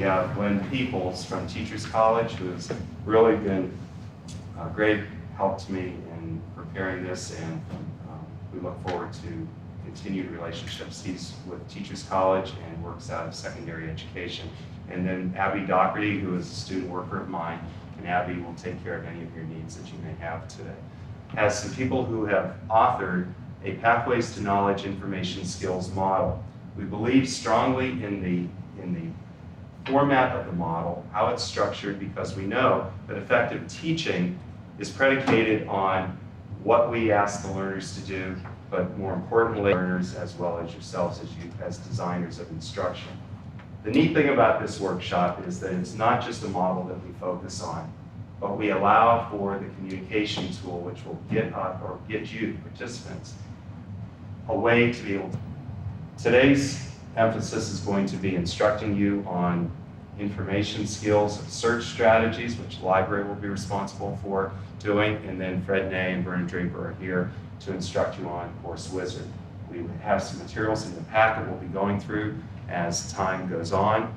we have Glenn Peoples from Teachers College, who has really been a great help to me in preparing this, and we look forward to continued relationships. He's with Teachers College and works out of secondary education. And then Abby Doherty, who is a student worker of mine, and Abby will take care of any of your needs that you may have today. Has some people who have authored a Pathways to Knowledge Information Skills model. We believe strongly in the format of the model, how it's structured, because we know that effective teaching is predicated on what we ask the learners to do, but more importantly, learners as well as yourselves as designers of instruction. The neat thing about this workshop is that it's not just a model that we focus on, but we allow for the communication tool, which will get you, participants, a way to be able to. Today's emphasis is going to be instructing you on information skills and search strategies, which the library will be responsible for doing, and then Fred Ney and Vernon Draper are here to instruct you on Course Wizard. We have some materials in the packet we'll be going through as time goes on.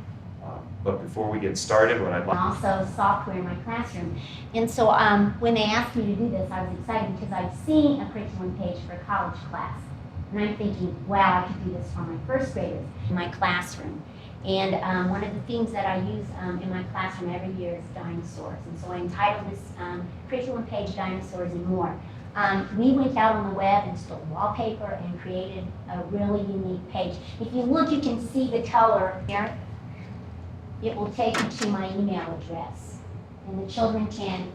But before we get started, what I'd like... Also software in my classroom. And so when they asked me to do this, I was excited because I'd seen a curriculum page for a college class. And I'm thinking, wow, I could do this for my first graders in my classroom. And one of the things that I use in my classroom every year is dinosaurs. And so I entitled this curriculum page Dinosaurs and More. We went out on the web and stole wallpaper and created a really unique page. If you look, you can see the color here. It will take you to my email address. And the children can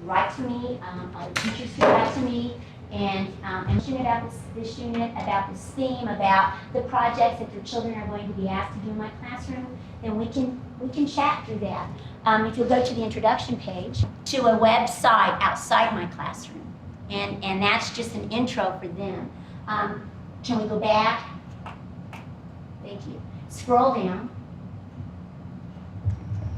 write to me, teachers can write to me, and about this unit, about this theme, about the projects that your children are going to be asked to do in my classroom, then we can chat through that. If you'll go to the introduction page, to a website outside my classroom, and that's just an intro for them. Can we go back? Thank you. Scroll down.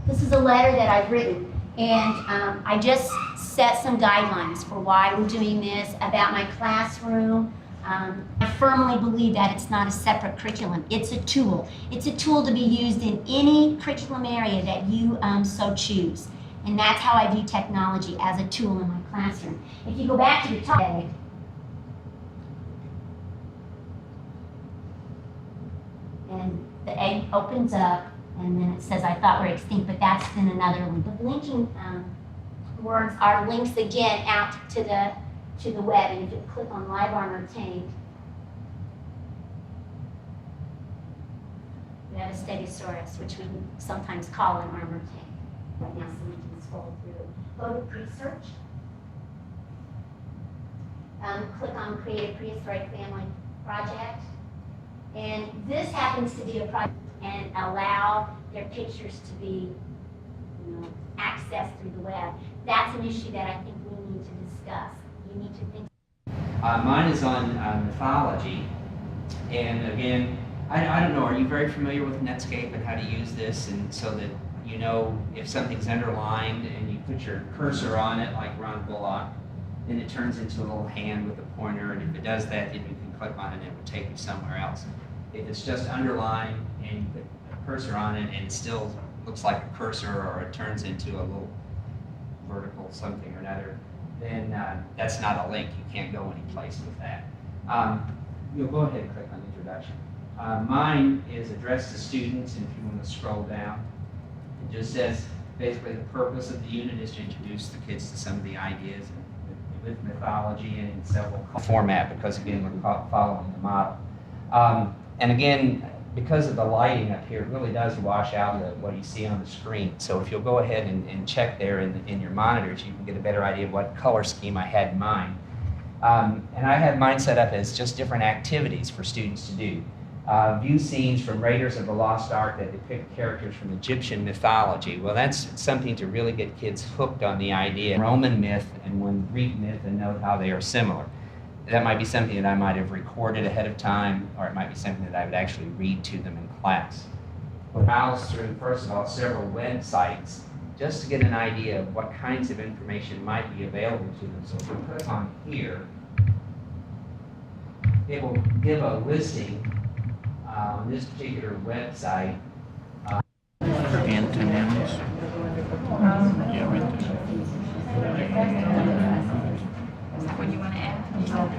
This is a letter that I've written, and I just set some guidelines for why we're doing this, about my classroom. I firmly believe that it's not a separate curriculum. It's a tool. It's a tool to be used in any curriculum area that you so choose. And that's how I view technology, as a tool in my classroom. If you go back to the top, and the egg opens up, and then it says, I thought we're extinct, but that's then another link. The linking words are links again out to the web, and if you click on Live Armor Tank, we have a Stegosaurus, which we sometimes call an armor tank. Right now, so we can scroll through. Go to pre-search. Click on Create a Prehistoric Family Project. And this happens to be a project, and allow their pictures to be accessed through the web. That's an issue that I think we need to discuss. You need to think. Mine is on mythology, and again, I don't know, are you very familiar with Netscape and how to use this, and so that you know if something's underlined and you put your cursor on it like Ron Bullock, then it turns into a little hand with a pointer, and if it does that, then you can click on it and it will take you somewhere else. If it's just underlined and you put a cursor on it and it still looks like a cursor, or it turns into a little vertical something or another, then that's not a link. You can't go any place with that. You'll go ahead and click on introduction. Mine is addressed to students, and if you want to scroll down, it just says basically the purpose of the unit is to introduce the kids to some of the ideas with mythology and in several format, because again we're following the model. And again, because of the lighting up here, it really does wash out what you see on the screen. So if you'll go ahead and check there in your monitors, you can get a better idea of what color scheme I had in mind. And I have mine set up as just different activities for students to do. View scenes from Raiders of the Lost Ark that depict characters from Egyptian mythology. Well, that's something to really get kids hooked on the idea. Roman myth and one Greek myth, and note how they are similar. That might be something that I might have recorded ahead of time, or it might be something that I would actually read to them in class. We'll browse through, first of all, several websites just to get an idea of what kinds of information might be available to them. So if we click on here, it will give a listing on this particular website.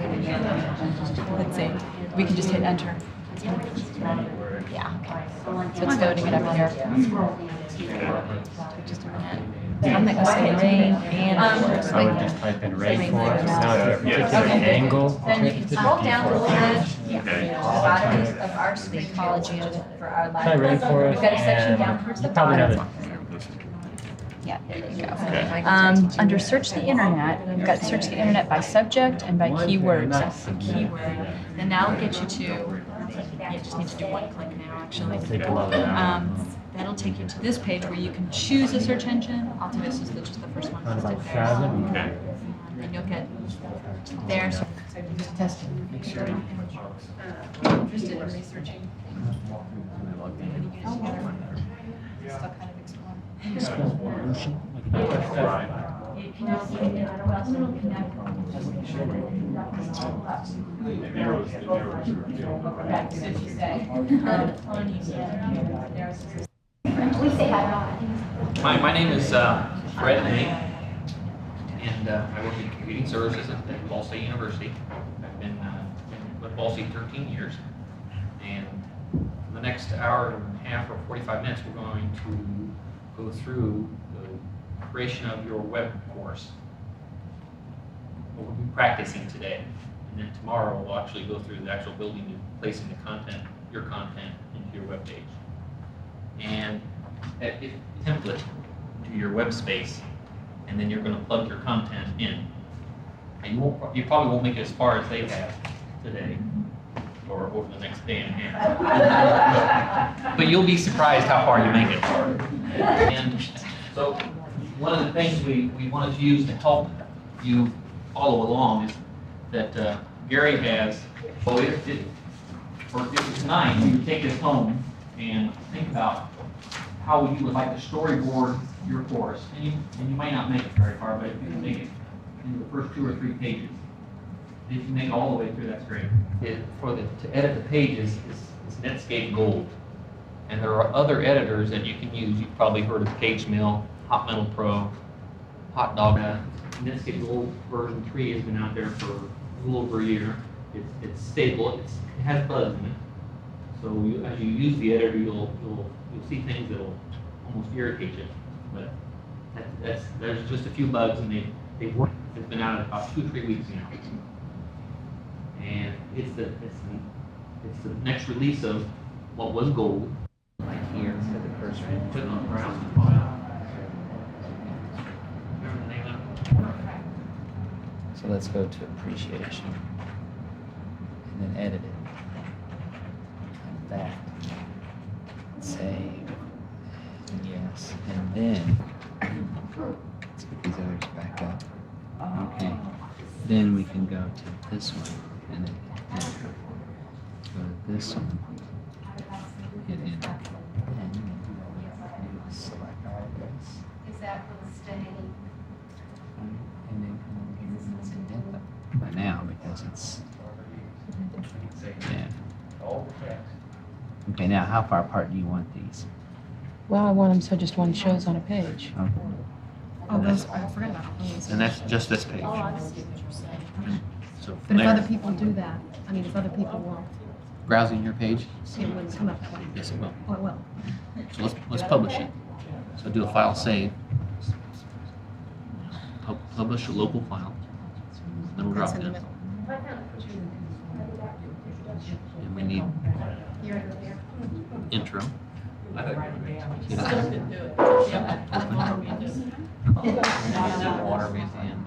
Let's see. We can just hit enter. Yeah. So it's loading it up here. Take just a minute. I'm not gonna say rain and force. I would just type in rain forest. now. Now at a particular Okay. angle. Then you can scroll down to the bottom of our ecology for our Try library. rainforest We've got a section down and towards you the probably know bottom. Yeah, there you go. Okay. Under search the internet, you've got search the internet by subject and by keyword. So that's the keyword. Then that'll get you to, you just need to do one click now actually. Take a look at That'll take you to this page where you can choose a search engine. I'll do this as just the first one. Kind of Just like hit there. Shazam. Okay. And you'll get there. So just test it. Make sure you're interested in researching. Still kind of exploring. We say hi. Hi, my name is Fred May, and I work in computing services at Ball State University. I've been with Ball State 13 years, and in the next hour and a half or 45 minutes, we're going to go through the creation of your web course. We'll be practicing today, and then tomorrow we'll actually go through the actual building and placing the content, your content, into your web page. And a template to your web space, and then you're going to plug your content in. And you probably won't make it as far as they have today, or over the next day and a half. But you'll be surprised how far you make it. And so one of the things we wanted to use to help you follow along is that Gary has, well, if tonight you take this home and think about how you would like to storyboard your course. And you might not make it very far, but if you can make it into the first 2 or 3 pages, if you make it all the way through, that's great. To edit the pages is Netscape Gold. And there are other editors that you can use. You've probably heard of PageMill, Hot Metal Pro, Hot Dog. Netscape Gold version 3 has been out there for a little over a year. It's stable. It has bugs in it. So as you use the editor, you'll see things that'll almost irritate you. But there's just a few bugs, and they've worked. It's been out about 2 or 3 weeks now. And it's the next release of what was gold. Right here, so the cursor is put on browse the file. Remember the name of it? So let's go to appreciation and then edit it. Like that. Save. Yes. And then let's get these others back up. Okay. Then we can go to this one and then enter. Go to this one. Hit enter. And select all of this. Is that for the staying? And then come over here and indent them by now because it's, yeah. Okay, now how far apart do you want these? Well, I want them so just one shows on a page. Okay. Oh, those, I forgot about those. And that's just this page. Oh, I see what you're saying. So But from if other there, people do that, I mean, if other people won't, browsing your page, it wouldn't come up that way. yes it will. Oh, it will. So let's publish it. So do a file save. Publish a local file. Little That's drop in the down. middle. And we need intro. See that? Open. Water museum.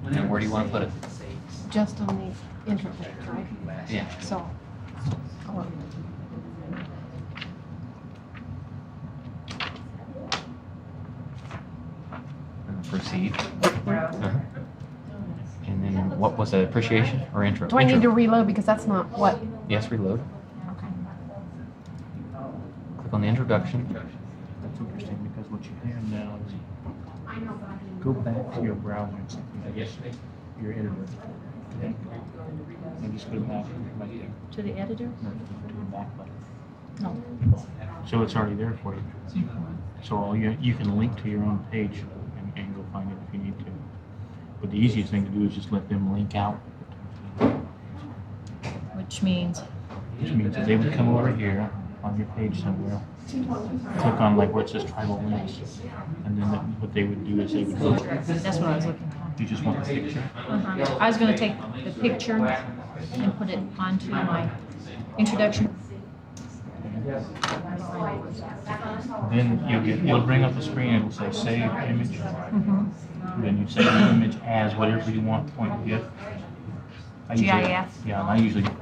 And where do you want to put it? Just on the intro page, right? Yeah. So, oh, Proceed. And then what was the appreciation or intro? do I need to Intro. reload because that's not what? Yes, reload. Okay. Click on the introduction. That's interesting because what you have now is go back to your browser and see your editor. Okay? And just go back right there. To the editor? No, to the back button. No. So it's already there for you. So all you can link to your own page and But the easiest thing to do is just let them link out, Which means, that they would come over here on your page somewhere, click on like where it says tribal links, and then what they would do is they would go, that's what I was looking for. you just want the picture. I was gonna take the picture and put it onto my introduction. Then it'll bring up the screen, it'll say save image. Then you save the image as whatever you want point to get. GIF? Yeah, and I usually. Get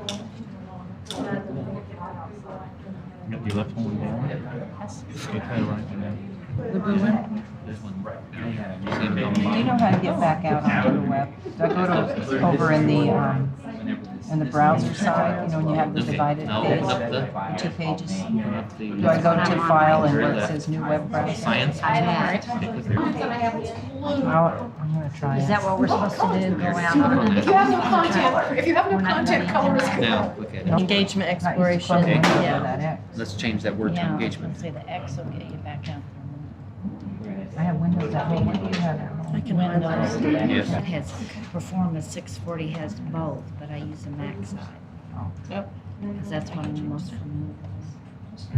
the left one down. Okay, try to write it down. The blue one? This one. Do you know how to get back out onto the web? Do I go to over in the browser side, you know, when you have the divided page, the 2 pages? Do I go to file and where it says new web browser? Science. I'm gonna try it. Is that what we're supposed to do? Go out? If you have no content, if you have no content, color is Now, look at it. engagement exploration. Okay. Yeah, that X. Let's change that word to engagement. Say the X will get you back out. I have Windows at home. What do you have? I can Windows. Yes. That has Performance 640 has both, but I use the Mac side. Yep. Because that's what I'm most familiar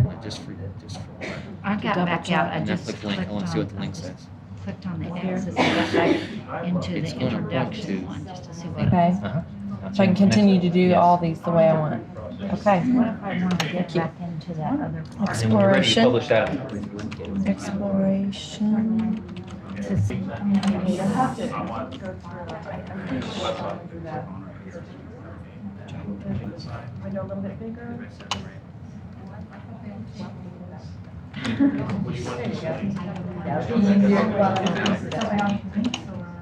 with. Just for. I got back out, I Now just click link, I want to see what the link says. clicked on the X's and got back into It's the gonna want introduction to- one, just to see what. Okay, so I can continue to do all these the way I want. Okay. What if I want to get back into that other part? Exploration. Publish that. Exploration. To see. Window a little bit bigger.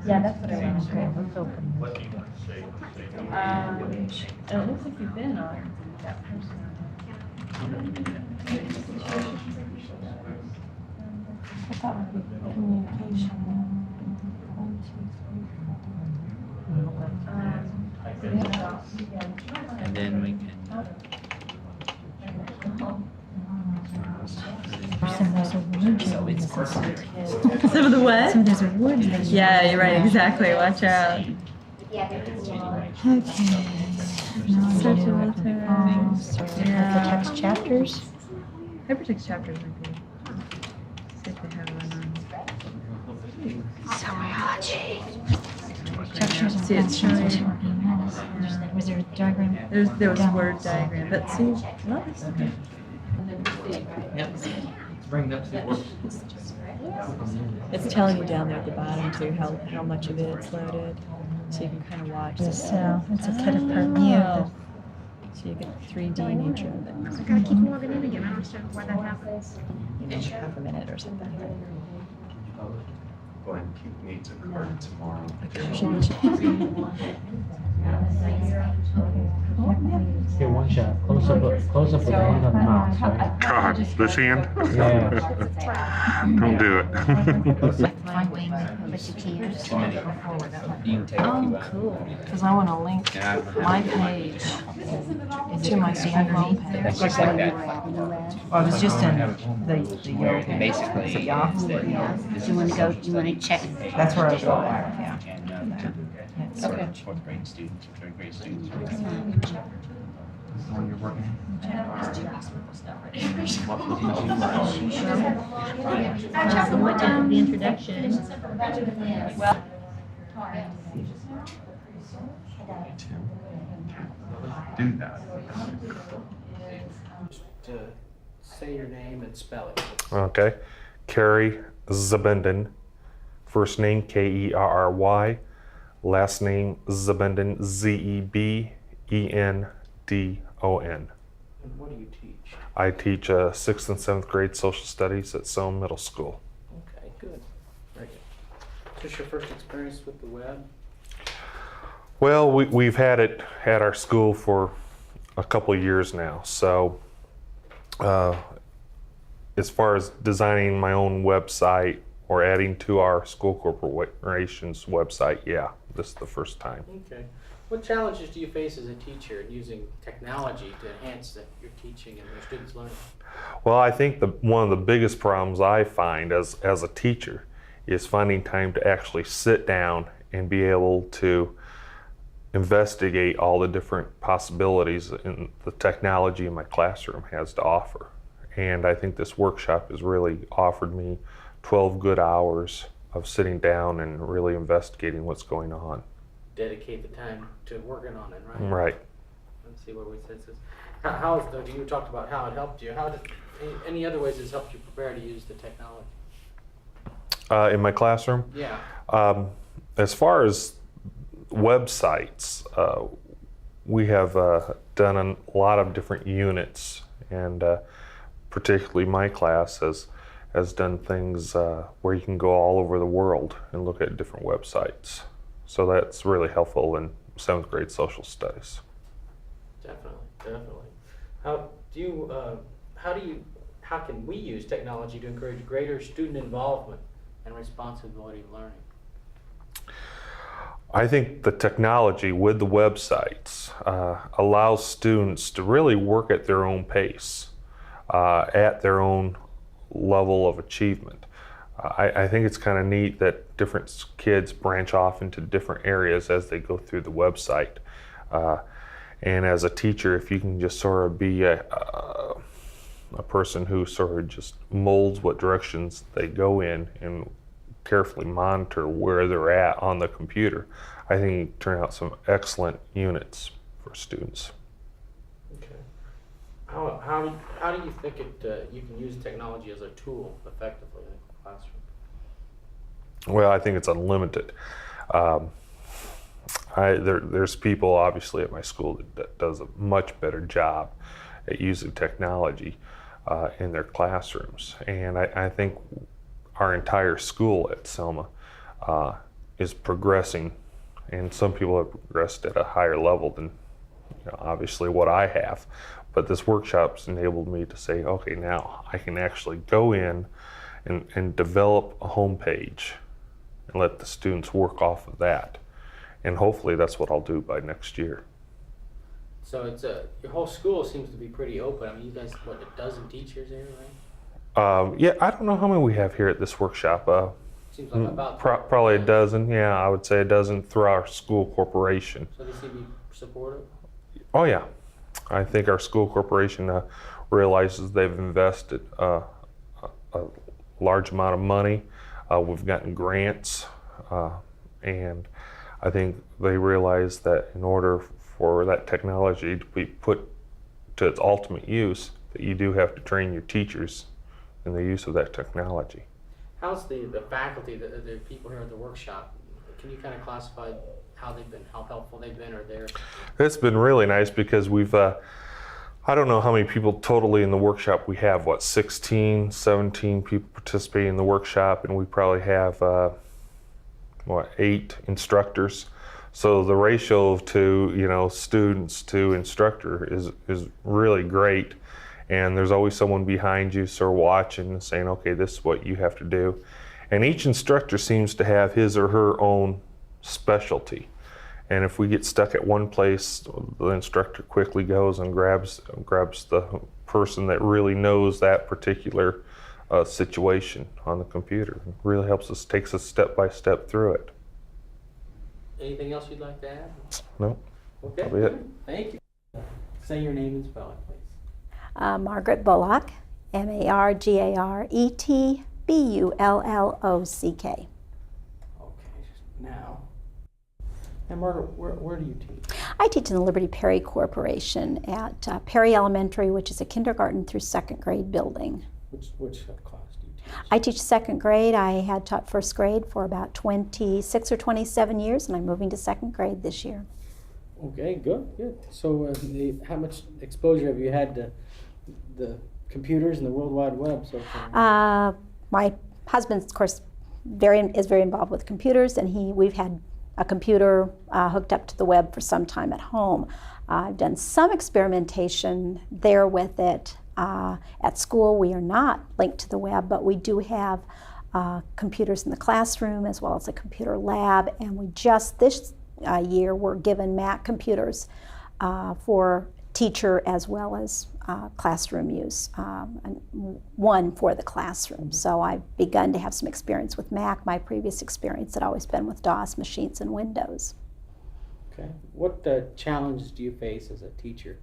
Yeah, that's what I want. Okay, let's open. It looks like you've been on that person. I thought it would be communication. 1, 2, 3, 4. And then we can. Some of the what? So there's a word there. Yeah, you're right, exactly, watch out. Hypertext chapters. Hypertext chapters are good. See if they have one Chapters See, it's showing. Was there a diagram? on. There was a word diagram, but see, nice. Yep. Let's bring it up, see what works. It's telling you down there at the bottom too how much of it's loaded, so you can kind of watch. So it's a cut apart view of So you get 3D in each of it. I gotta keep logging in again, I don't understand why that happens. You know, half a minute or something. Go ahead and keep me to card tomorrow. Here, one shot, close up with the hand on the mouse, right? God, this hand? Yeah. Don't do it. My wing, but you can't. Too many. You can take a few Oh, out. cool, because I want to link Yeah, my page to my school homepage. It's just like that. I was just in the yoga. Basically, Is it Yahoo? You wanna go, you wanna check. That's where I was going, yeah. Okay. Fourth grade students, or third grade students. When you're working. So what time the introduction? Do that. To say your name and spell it. Okay. Kerry Zebendon. First name Kerry. Last name Zebendon, Zebendon. And what do you teach? I teach 6th and 7th grade social studies at Soane Middle School. Okay, good. Very good. Is this your first experience with the web? Well, we've had it at our school for a couple of years now. So as far as designing my own website or adding to our school corporation's website, yeah, this is the first time. Okay. What challenges do you face as a teacher in using technology to enhance your teaching and your students' learning? Well, I think one of the biggest problems I find as a teacher is finding time to actually sit down and be able to investigate all the different possibilities in the technology in my classroom has to offer. And I think this workshop has really offered me 12 good hours of sitting down and really investigating what's going on. Dedicate the time to working on it, right? Right. Let's see what we said. How is the, you talked about how it helped you. How did, any other ways it's helped you prepare to use the technology? In my classroom? Yeah. As far as websites, we have done a lot of different units, and particularly my class has done things where you can go all over the world and look at different websites. So that's really helpful in 7th grade social studies. Definitely. How can we use technology to encourage greater student involvement and responsibility learning? I think the technology with the websites allows students to really work at their own pace, at their own level of achievement. I think it's kind of neat that different kids branch off into different areas as they go through the website. And as a teacher, if you can just sort of be a person who sort of just molds what directions they go in and carefully monitor where they're at on the computer, I think you turn out some excellent units for students. Okay. How do you think you can use technology as a tool effectively in the classroom? Well, I think it's unlimited. There's people obviously at my school that does a much better job at using technology in their classrooms, and I think our entire school at Selma is progressing, and some people have progressed at a higher level than obviously what I have. But this workshop's enabled me to say, okay, now I can actually go in and develop a homepage and let the students work off of that. And hopefully that's what I'll do by next year. So it's your whole school seems to be pretty open. I mean, you guys, what, a dozen teachers here, right? Yeah, I don't know how many we have here at this workshop. Seems like about Probably a dozen. Yeah, I would say a dozen through our school corporation. So they seem to be supportive? Oh yeah, I think our school corporation realizes they've invested a large amount of money. We've gotten grants, and I think they realize that in order for that technology to be put to its ultimate use, that you do have to train your teachers in the use of that technology. How's the faculty, the people here at the workshop, can you kind of classify how helpful they've been, or they're? It's been really nice because we've, I don't know how many people totally in the workshop. We have, 16, 17 people participating in the workshop, and we probably have, 8 instructors. So the ratio to, students to instructor is really great. And there's always someone behind you sort of watching and saying, okay, this is what you have to do. And each instructor seems to have his or her own specialty. And if we get stuck at one place, the instructor quickly goes and grabs the person that really knows that particular situation on the computer. It really helps us, takes us step by step through it. Anything else you'd like to add? No. Okay. That'll be it. Thank you. Say your name and spell it, please. Margaret Bullock, MargaretBullock. Okay, now Margaret, where do you teach? I teach in the Liberty Perry Corporation at Perry Elementary, which is a kindergarten through 2nd grade building. Which class do you teach? I teach 2nd grade. I had taught 1st grade for about 26 or 27 years, and I'm moving to 2nd grade this year. Okay, good. So how much exposure have you had to the computers and the World Wide Web so far? My husband, of course, is very involved with computers, and we've had a computer hooked up to the web for some time at home. I've done some experimentation there with it. At school, we are not linked to the web, but we do have computers in the classroom as well as a computer lab, and we just this year were given Mac computers for teacher as well as classroom use, and one for the classroom. So I've begun to have some experience with Mac. My previous experience had always been with DOS machines and Windows. Okay. What challenges do you face as a teacher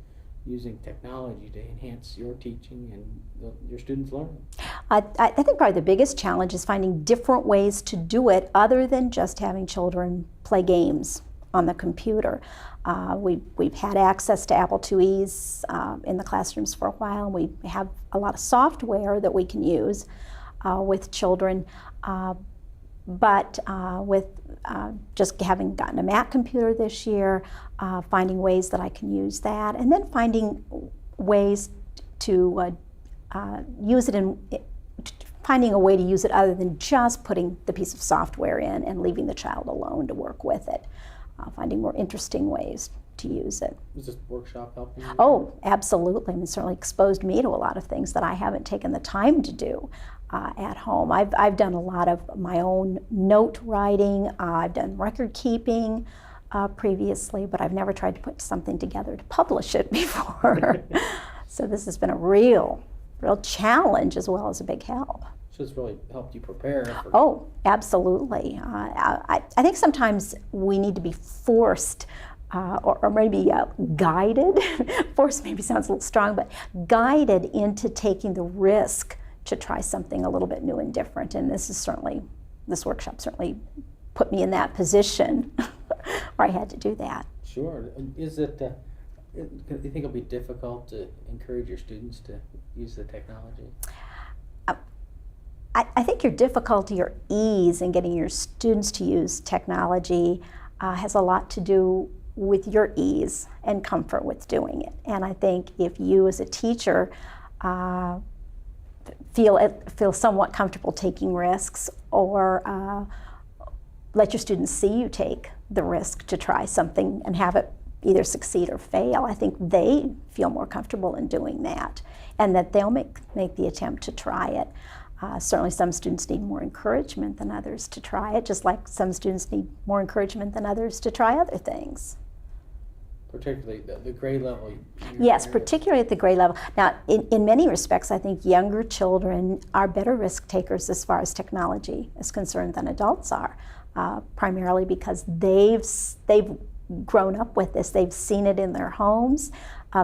using technology to enhance your teaching and your students' learning? I think probably the biggest challenge is finding different ways to do it other than just having children play games on the computer. We've had access to Apple IIe's in the classrooms for a while. We have a lot of software that we can use with children, but with just having gotten a Mac computer this year, finding ways that I can use that, and then finding ways to use it finding a way to use it other than just putting the piece of software in and leaving the child alone to work with it. Finding more interesting ways to use it. Does this workshop help you? Oh, absolutely. I mean, it certainly exposed me to a lot of things that I haven't taken the time to do at home. I've done a lot of my own note writing. I've done record keeping previously, but I've never tried to put something together to publish it before. So this has been a real challenge as well as a big help. So it's really helped you prepare for... Oh, absolutely. I think sometimes we need to be forced or maybe guided. Forced maybe sounds a little strong, but guided into taking the risk to try something a little bit new and different. And this workshop certainly put me in that position where I had to do that. Sure. Is it, do you think it'll be difficult to encourage your students to use the technology? I think your difficulty or ease in getting your students to use technology has a lot to do with your ease and comfort with doing it. And I think if you as a teacher feel somewhat comfortable taking risks, or let your students see you take the risk to try something and have it either succeed or fail, I think they feel more comfortable in doing that, and that they'll make the attempt to try it. Certainly some students need more encouragement than others to try it, just like some students need more encouragement than others to try other things. Particularly the grade level? Yes, particularly at the grade level. Now, in many respects, I think younger children are better risk takers as far as technology is concerned than adults are, primarily because they've grown up with this. They've seen it in their homes.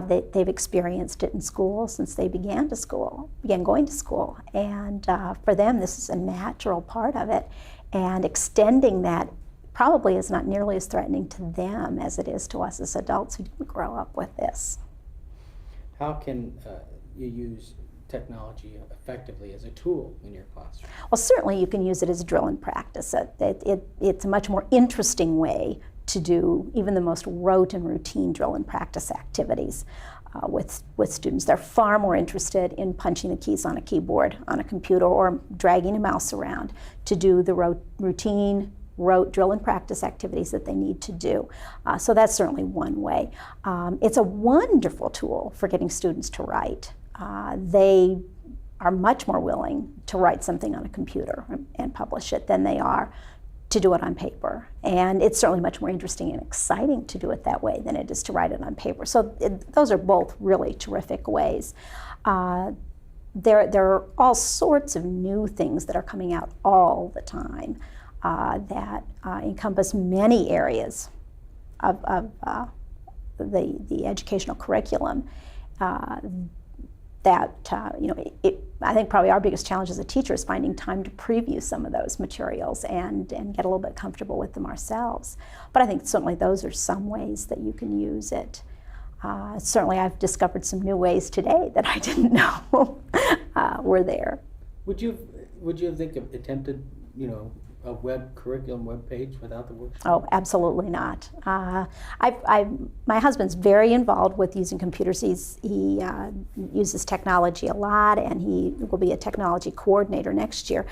They've experienced it in school since they began going to school. And for them, this is a natural part of it. And extending that probably is not nearly as threatening to them as it is to us as adults who didn't grow up with this. How can you use technology effectively as a tool in your classroom? Well, certainly you can use it as drill and practice. It's a much more interesting way to do even the most rote and routine drill and practice activities with students. They're far more interested in punching the keys on a keyboard on a computer or dragging a mouse around to do the routine drill and practice activities that they need to do. So that's certainly one way. It's a wonderful tool for getting students to write. They are much more willing to write something on a computer and publish it than they are to do it on paper. And it's certainly much more interesting and exciting to do it that way than it is to write it on paper. So those are both really terrific ways. There are all sorts of new things that are coming out all the time that encompass many areas of the educational curriculum. I think probably our biggest challenge as a teacher is finding time to preview some of those materials and get a little bit comfortable with them ourselves. But I think certainly those are some ways that you can use it. Certainly I've discovered some new ways today that I didn't know were there. Would you have attempted, a web curriculum web page without the workshop? Oh, absolutely not. My husband's very involved with using computers. He uses technology a lot, and he will be a technology coordinator next year.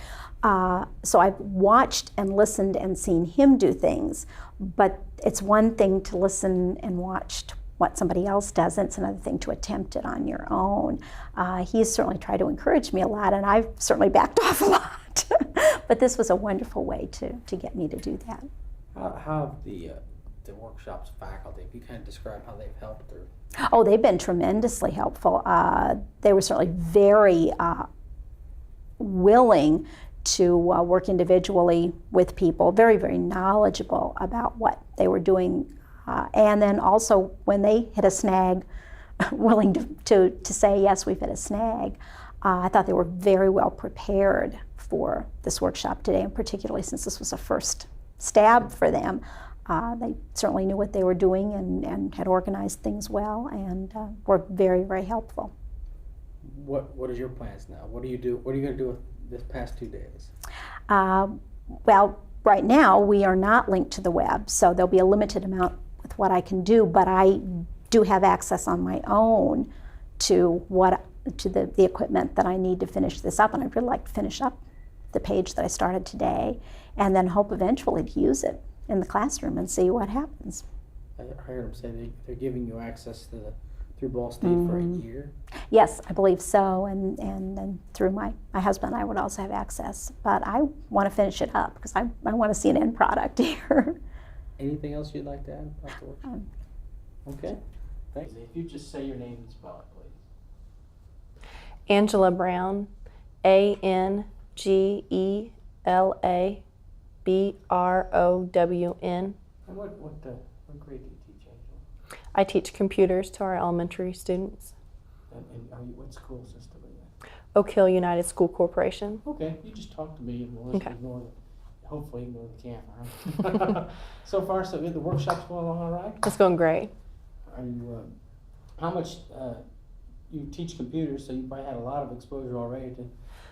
So I've watched and listened and seen him do things, but it's one thing to listen and watch what somebody else does, and it's another thing to attempt it on your own. He's certainly tried to encourage me a lot, and I've certainly backed off a lot. But this was a wonderful way to get me to do that. How have the the workshops faculty? If you kind of describe how they've helped or. Oh, they've been tremendously helpful. They were certainly very willing to work individually with people, very, very knowledgeable about what they were doing. And then also when they hit a snag, willing to say, yes, we've hit a snag. I thought they were very well prepared for this workshop today, and particularly since this was a first stab for them. They certainly knew what they were doing and had organized things well, and were very, very helpful. What is your plans now? What are you going to do with this past 2 days? Well, right now we are not linked to the web, so there'll be a limited amount with what I can do, but I do have access on my own to the equipment that I need to finish this up, and I'd really like to finish up the page that I started today, and then hope eventually to use it in the classroom and see what happens. I heard them say they're giving you access to through Ball State for a year. Yes, I believe so, and then through my husband I would also have access, but I want to finish it up because I want to see an end product here. Anything else you'd like to add about the workshop? Okay, thanks. If you just say your name and spell it, please. Angela Brown, ANGELABROWN. And what grade do you teach, Angela? I teach computers to our elementary students. And what school system are you in? Oak Hill United School Corporation. Okay, you just talk to me and we'll Okay. hopefully ignore the camera. So far, so good. The workshop's going along all right? It's going great. Are you, how much, you teach computers, so you probably had a lot of exposure already to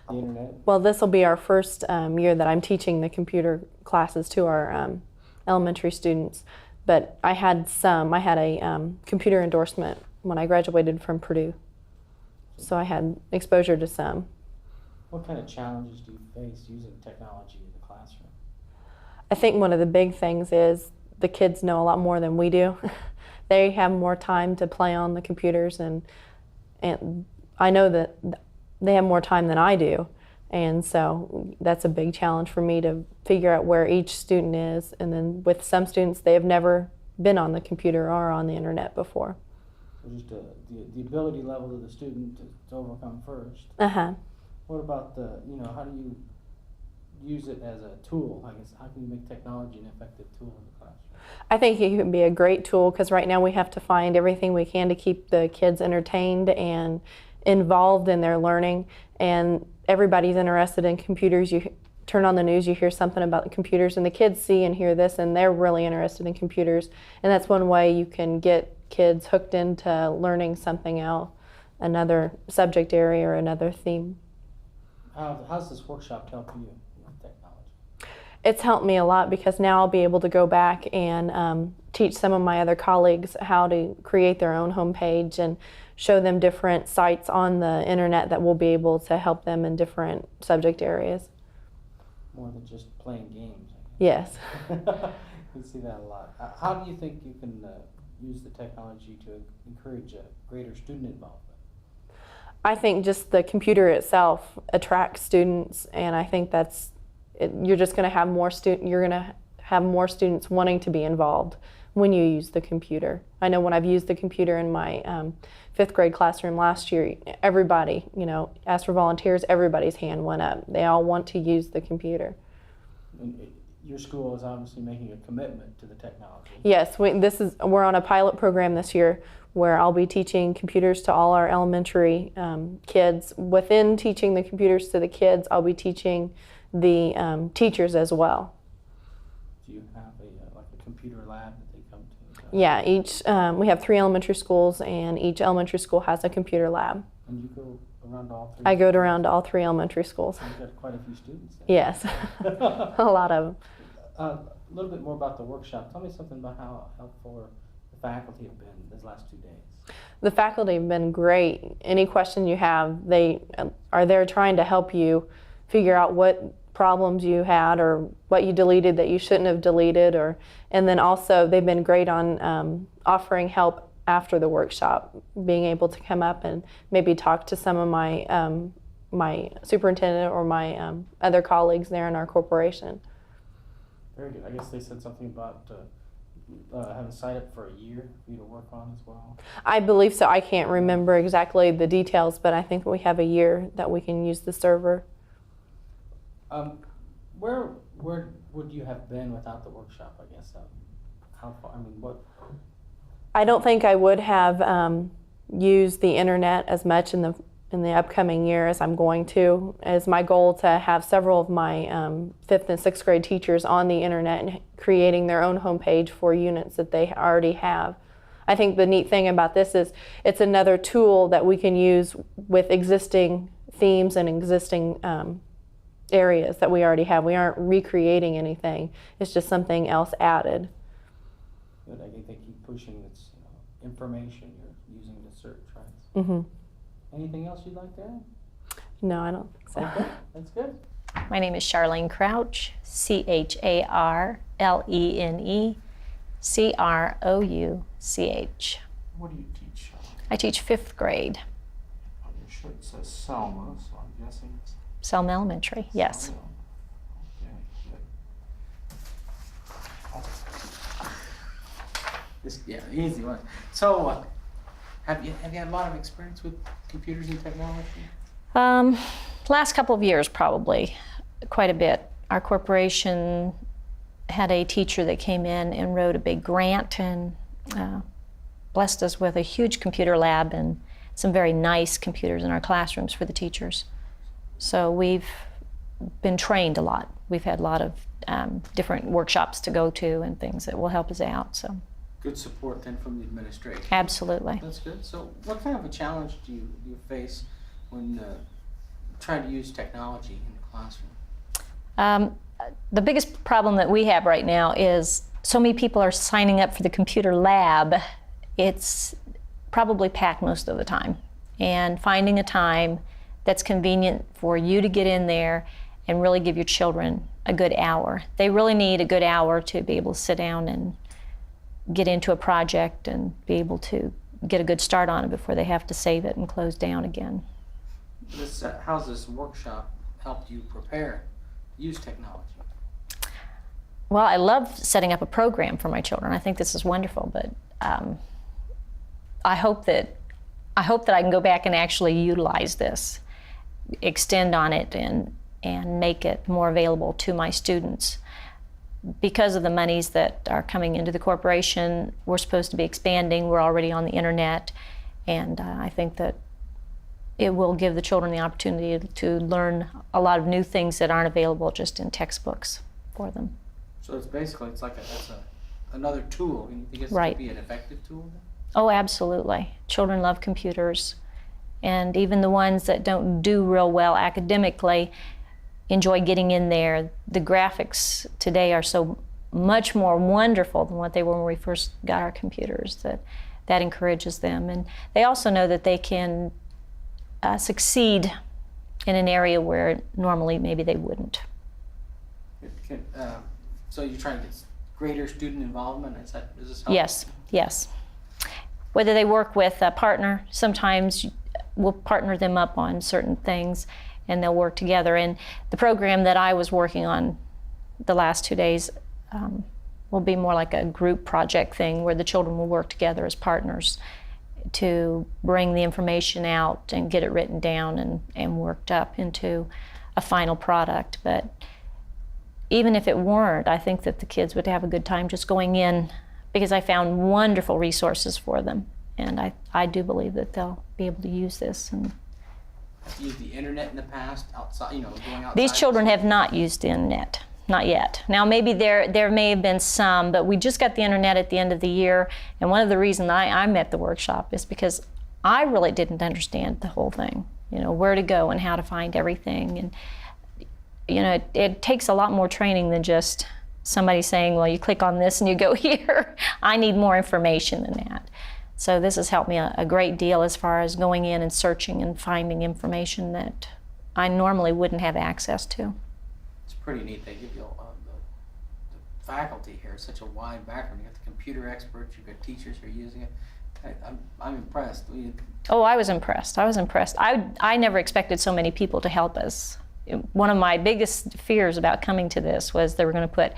the internet. Well, this will be our first year that I'm teaching the computer classes to our elementary students. But I had a computer endorsement when I graduated from Purdue. So I had exposure to some. What kind of challenges do you face using technology in the classroom? I think one of the big things is the kids know a lot more than we do. They have more time to play on the computers, and I know that they have more time than I do. And so that's a big challenge for me to figure out where each student is. And then with some students, they have never been on the computer or on the internet before. So just the ability level of the student to overcome first. Uh-huh. What about how do you use it as a tool? I guess, how can you make technology an effective tool in the classroom? I think it can be a great tool because right now we have to find everything we can to keep the kids entertained and involved in their learning. And everybody's interested in computers. You turn on the news, you hear something about computers, and the kids see and hear this, and they're really interested in computers. And that's one way you can get kids hooked into learning something else, another subject area or another theme. How's this workshop helping you with technology? It's helped me a lot because now I'll be able to go back and teach some of my other colleagues how to create their own homepage and show them different sites on the internet that will be able to help them in different subject areas. More than just playing games. Yes. We see that a lot. How do you think you can use the technology to encourage greater student involvement? I think just the computer itself attracts students, and I think you're just going to have more students wanting to be involved when you use the computer. I know when I've used the computer in my 5th grade classroom last year, everybody, asked for volunteers, everybody's hand went up. They all want to use the computer. And your school is obviously making a commitment to the technology. Yes, we're on a pilot program this year where I'll be teaching computers to all our elementary kids. Within teaching the computers to the kids, I'll be teaching the teachers as well. Do you have a computer lab that they come to? Yeah, we have 3 elementary schools, and each elementary school has a computer lab. And you go around to all 3? I go around to all 3 elementary schools. So you've got quite a few students then. Yes, a lot of them. A little bit more about the workshop. Tell me something about how helpful the faculty have been these last 2 days. The faculty have been great. Any question you have, they are there trying to help you figure out what problems you had or what you deleted that you shouldn't have deleted, and then also they've been great on offering help after the workshop, being able to come up and maybe talk to some of my my superintendent or my other colleagues there in our corporation. Very good. I guess they said something about have a site up for a year for you to work on as well? I believe so. I can't remember exactly the details, but I think we have a year that we can use the server. Where would you have been without the workshop, I guess? How far, I mean, what? I don't think I would have used the internet as much in the upcoming year as I'm going to. It's my goal to have several of my 5th and 6th grade teachers on the internet and creating their own homepage for units that they already have. I think the neat thing about this is it's another tool that we can use with existing themes and existing areas that we already have. We aren't recreating anything. It's just something else added. Good. I think they keep pushing this information you're using to search, right? Mm-hmm. Anything else you'd like to add? No, I don't think so. Okay, that's good. My name is Charlene Crouch, CharleneCrouch. What do you teach? I teach 5th grade, On your shirt says Selma, so I'm guessing. Selma Elementary, yes. Selma. Okay, This, yeah, easy one. So, have you had a lot of experience with computers and technology? Last couple of years, probably, quite a bit. Our corporation had a teacher that came in and wrote a big grant and blessed us with a huge computer lab and some very nice computers in our classrooms for the teachers. So we've been trained a lot. We've had a lot of different workshops to go to and things that will help us out. So Good support then from the administration. absolutely. That's good. So what kind of a challenge do you face when trying to use technology in the classroom? The biggest problem that we have right now is so many people are signing up for the computer lab. It's probably packed most of the time. And finding a time that's convenient for you to get in there and really give your children a good hour. They really need a good hour to be able to sit down and get into a project and be able to get a good start on it before they have to save it and close down again. How's this workshop helped you prepare to use technology? Well, I love setting up a program for my children. I think this is wonderful, but I hope that I can go back and actually utilize this, extend on it, and make it more available to my students. Because of the monies that are coming into the corporation, we're supposed to be expanding. We're already on the internet, and I think that it will give the children the opportunity to learn a lot of new things that aren't available just in textbooks for them. So it's basically like another tool. You think it's Right. to be an effective tool? Then? Oh, absolutely. Children love computers, and even the ones that don't do real well academically enjoy getting in there. The graphics today are so much more wonderful than what they were when we first got our computers, that encourages them. And they also know that they can succeed in an area where normally maybe they wouldn't. So you're trying to get greater student involvement? Is this helpful? Yes, yes. Whether they work with a partner, sometimes we'll partner them up on certain things and they'll work together. And the program that I was working on the last 2 days will be more like a group project thing where the children will work together as partners to bring the information out and get it written down and worked up into a final product. But even if it weren't, I think that the kids would have a good time just going in, because I found wonderful resources for them. And I do believe that they'll be able to use this. And used the internet in the past, outside, going outside? these children have not used the internet, not yet. Now maybe there may have been some, but we just got the internet at the end of the year, and one of the reasons I'm at the workshop is because I really didn't understand the whole thing, where to go and how to find everything. And it takes a lot more training than just somebody saying, well, you click on this and you go here. I need more information than that. So this has helped me a great deal as far as going in and searching and finding information that I normally wouldn't have access to. It's pretty neat. They give you the faculty here such a wide background. You got the computer experts, you've got teachers who are using it. I'm impressed. Oh, I was impressed. I never expected so many people to help us. One of my biggest fears about coming to this was they were going to put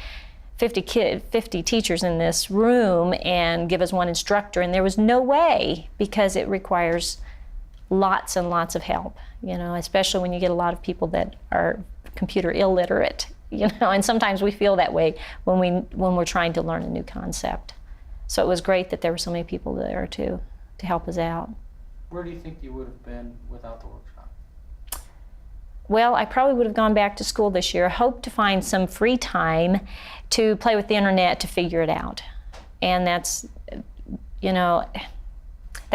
50 teachers in this room and give us one instructor, and there was no way, because it requires lots and lots of help, especially when you get a lot of people that are computer illiterate, and sometimes we feel that way when we're trying to learn a new concept. So it was great that there were so many people there to help us out. Where do you think you would have been without the workshop? Well, I probably would have gone back to school this year, hoped to find some free time to play with the internet to figure it out. And that's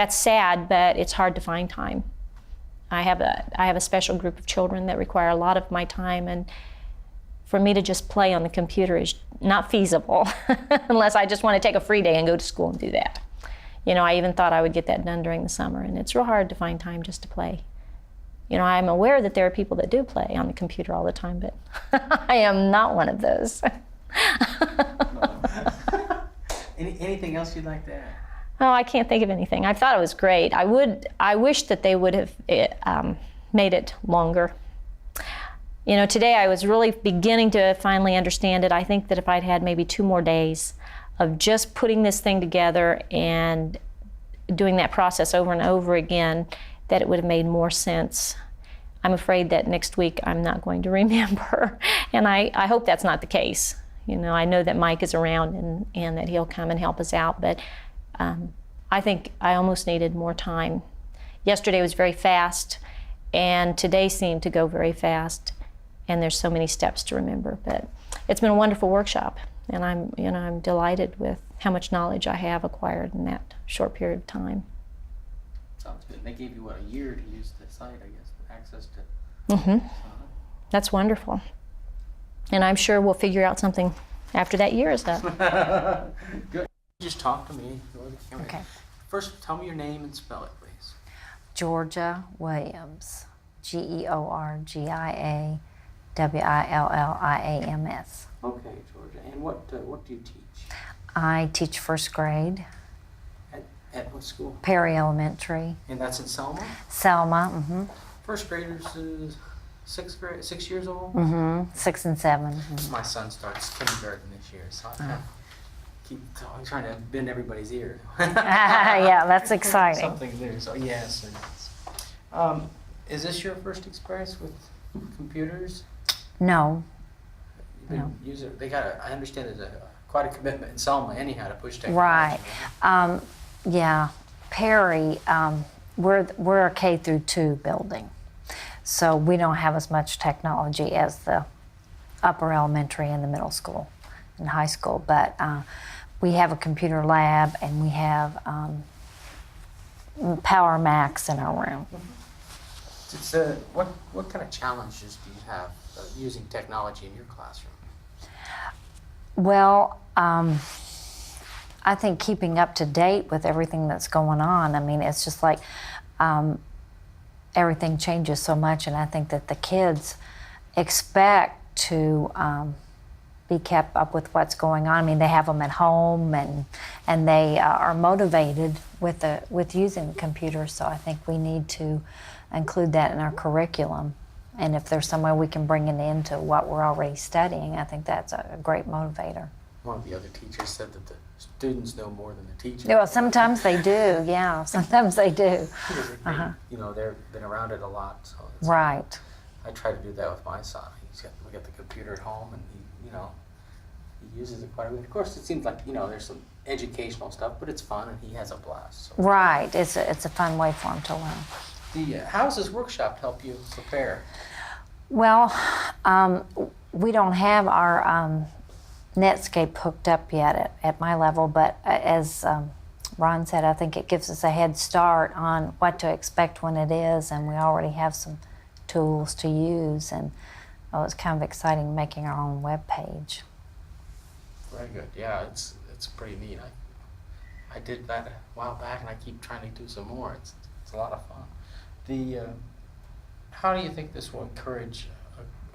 sad, but it's hard to find time. I have a special group of children that require a lot of my time, and for me to just play on the computer is not feasible unless I just want to take a free day and go to school and do that. I even thought I would get that done during the summer, and it's real hard to find time just to play. I'm aware that there are people that do play on the computer all the time, but I am not one of those. Anything else you'd like to add? Oh, I can't think of anything. I thought it was great. I wish that they would have made it longer. Today I was really beginning to finally understand it. I think that if I'd had maybe 2 more days of just putting this thing together and doing that process over and over again, that it would have made more sense. I'm afraid that next week I'm not going to remember, and I hope that's not the case. I know that Mike is around and that he'll come and help us out, but I think I almost needed more time. Yesterday was very fast, and today seemed to go very fast, and there's so many steps to remember. But it's been a wonderful workshop, and I'm delighted with how much knowledge I have acquired in that short period of time. Sounds good. They gave you, a year to use the site, I guess, access to. Mm-hmm. That's wonderful. And I'm sure we'll figure out something after that year is up. Good. Just talk to me. Okay. First, tell me your name and spell it, please. Georgia Williams. Georgia Williams. Okay, Georgia. And what do you teach? I teach first grade. At what school? Perry Elementary. And that's in Selma? Selma, mm-hmm. First graders is 6 years old? Mm-hmm. 6 and 7. Mm-hmm. My son starts kindergarten this year, so I'm trying to bend everybody's ear. Yeah, that's exciting. Something there, so yes. Is this your first experience with computers? No. No. I understand there's quite a commitment in Selma anyhow to push technology. Right. Yeah, Perry, we're a K through 2 building, so we don't have as much technology as the upper elementary and the middle school and high school, but we have a computer lab and we have Power Macs in our room. It's, what kind of challenges do you have using technology in your classroom? Well, I think keeping up to date with everything that's going on, I mean, it's just like everything changes so much, and I think that the kids expect to be kept up with what's going on. I mean, they have them at home, and they are motivated with using the computer, so I think we need to include that in our curriculum. And if there's some way we can bring it into what we're already studying, I think that's a great motivator. One of the other teachers said that the students know more than the teacher. Well, sometimes they do, yeah. Sometimes they do. They've been around it a lot. So right. I try to do that with my son. We got the computer at home, and he uses it quite a bit. Of course, it seems like there's some educational stuff, but it's fun, and he has a blast. So. Right. It's a fun way for him to learn. How does this workshop help you prepare? Well, we don't have our Netscape hooked up yet at my level, but as Ron said, I think it gives us a head start on what to expect when it is, and we already have some tools to use, and it's kind of exciting making our own web page. Very good. Yeah, it's pretty neat. I did that a while back, and I keep trying to do some more. It's a lot of fun. How do you think this will encourage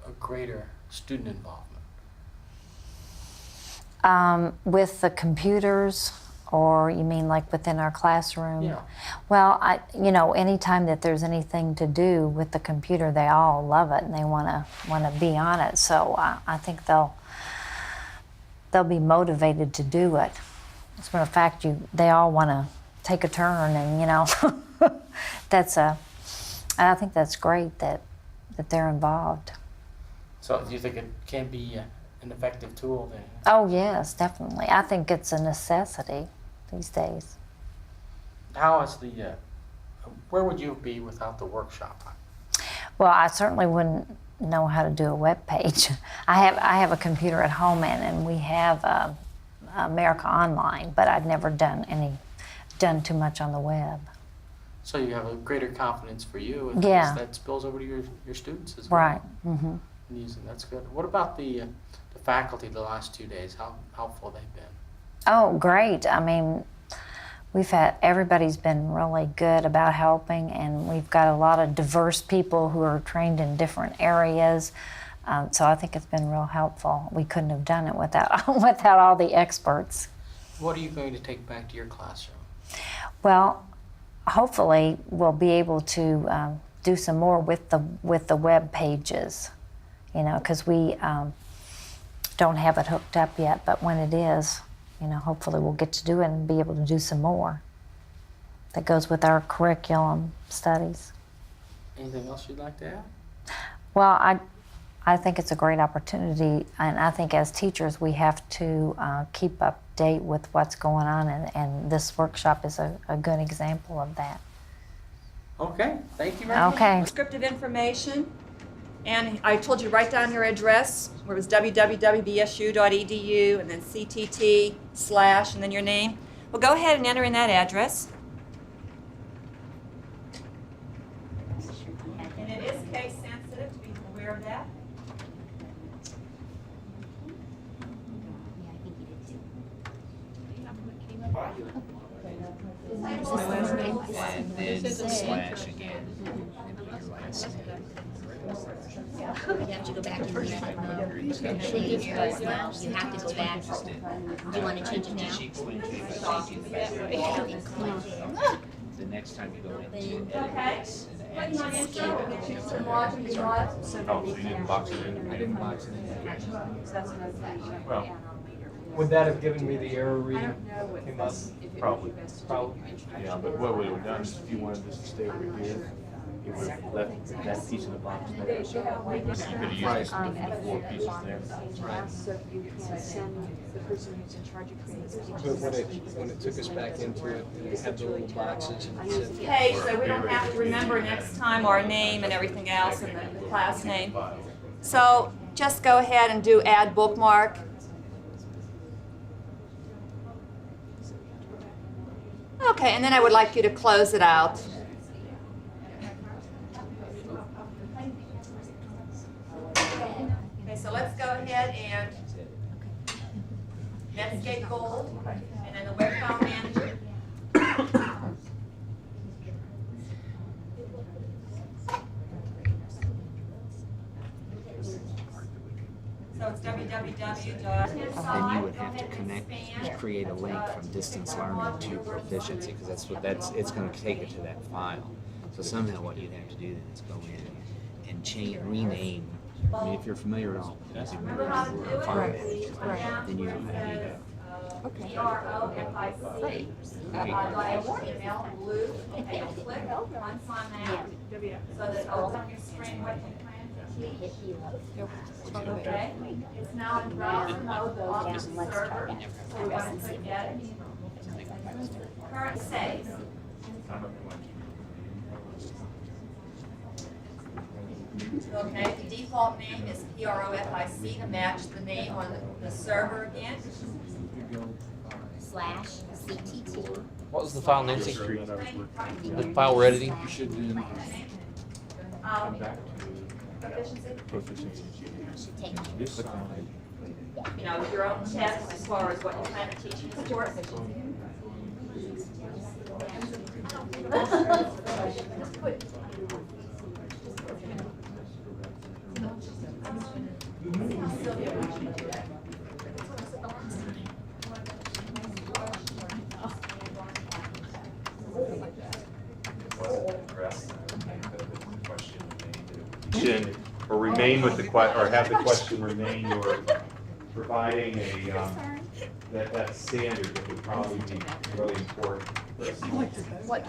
a greater student involvement? With the computers, or you mean like within our classroom? Yeah. Well, anytime that there's anything to do with the computer, they all love it and they want to be on it. So I think they'll be motivated to do it. As a matter of fact, they all want to take a turn, and I think that's great that they're involved. So do you think it can be an effective tool then? Oh yes, definitely. I think it's a necessity these days. How is where would you be without the workshop? Well, I certainly wouldn't know how to do a web page. I have a computer at home, and we have America Online, but I'd never done too much on the web. So you have a greater confidence for you, and Yeah. that spills over to your students as well. Right. Mm-hmm. That's good. What about the faculty the last 2 days? How helpful they've been? Oh, great. I mean, everybody's been really good about helping, and we've got a lot of diverse people who are trained in different areas. So I think it's been real helpful. We couldn't have done it without all the experts. What are you going to take back to your classroom? Well, hopefully we'll be able to do some more with the web pages, because we don't have it hooked up yet. But when it is, hopefully we'll get to do it and be able to do some more. That goes with our curriculum studies. Anything else you'd like to add? Well, I think it's a great opportunity, and I think as teachers we have to keep up to date with what's going on, and this workshop is a good example of that. Okay, thank you very much. Okay. Descriptive information, and I told you to write down your address, where it was www.bsu.edu, and then CTT/ and then your name. Well, go ahead and enter in that address. And it is case sensitive, to be aware of that. And then slash again. And put your last name. You have to go back to the you have to go back. Do you want to change it now? She explained to you about changing the the next time you go into edit. Oh, so you didn't box it in? I didn't box it in. Well, Would that have given me the error reading? Came up? probably. Probably. Yeah, but what we would have done is if you wanted this to stay over here, you would have left that piece of the box there. So you could have used the 4 pieces there. So you can send the person who's in charge of creating this. But when it took us back into it, it had the little boxes and it said. Okay, so we don't have to remember next time our name and everything else and the class name. So just go ahead and do add bookmark. Okay, and then I would like you to close it out. Okay, so let's go ahead and Netscape Gold, and then the Web File Manager. So it's www. Then you would have to create a link from distance learning to proficiency, because it's going to take it to that file. So somehow what you'd have to do then is go in and rename. I mean, if you're familiar with using Word format, then you know how to do that. Okay. PROFIC. Email blue. Okay, click once on that. So that opens on your screen what you plan to teach. Okay. It's now in browser mode off the server. So we want to click edit. Current save. Okay, the default name is PROFIC to match the name on the server again. /CTT. What was the file, Nancy? The file we're editing? You should do Proficiency. Take it. You know, your own test as far as what you plan to teach in this course. Or remain with the question, or have the question remain your providing that standard that would probably be really important. What?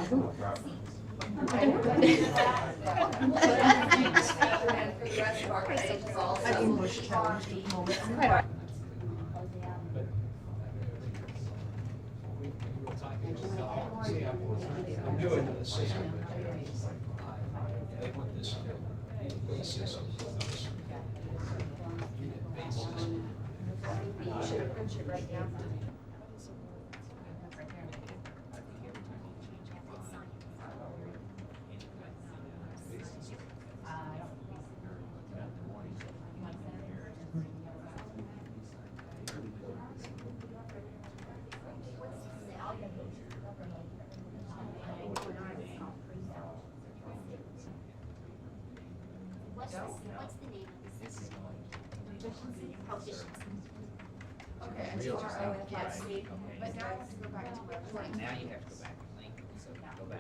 An English challenge at the moment. I'm doing this. They want this basis of those. What's the name of this? Proficiency. Okay, but now you have to go back to Now you have to go back and link, so go back.